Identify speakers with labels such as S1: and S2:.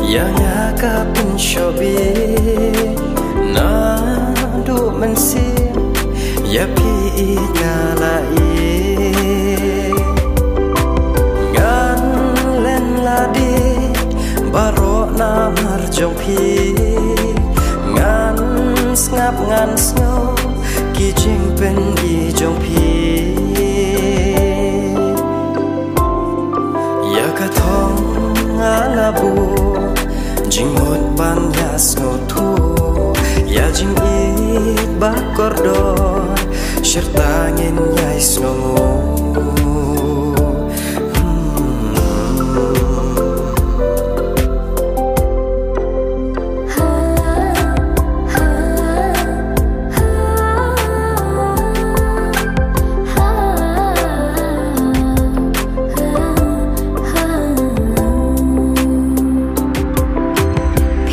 S1: yang yakapin shobi na du mensi ya pi ngalai ngan len ladi baro na marjong pi ngan ngap ngan snow ki jing pen ki jong pi ya ka thong ngalabu jing hot ban ya snow thu ya jingieid ba kordor serta ngin ya snow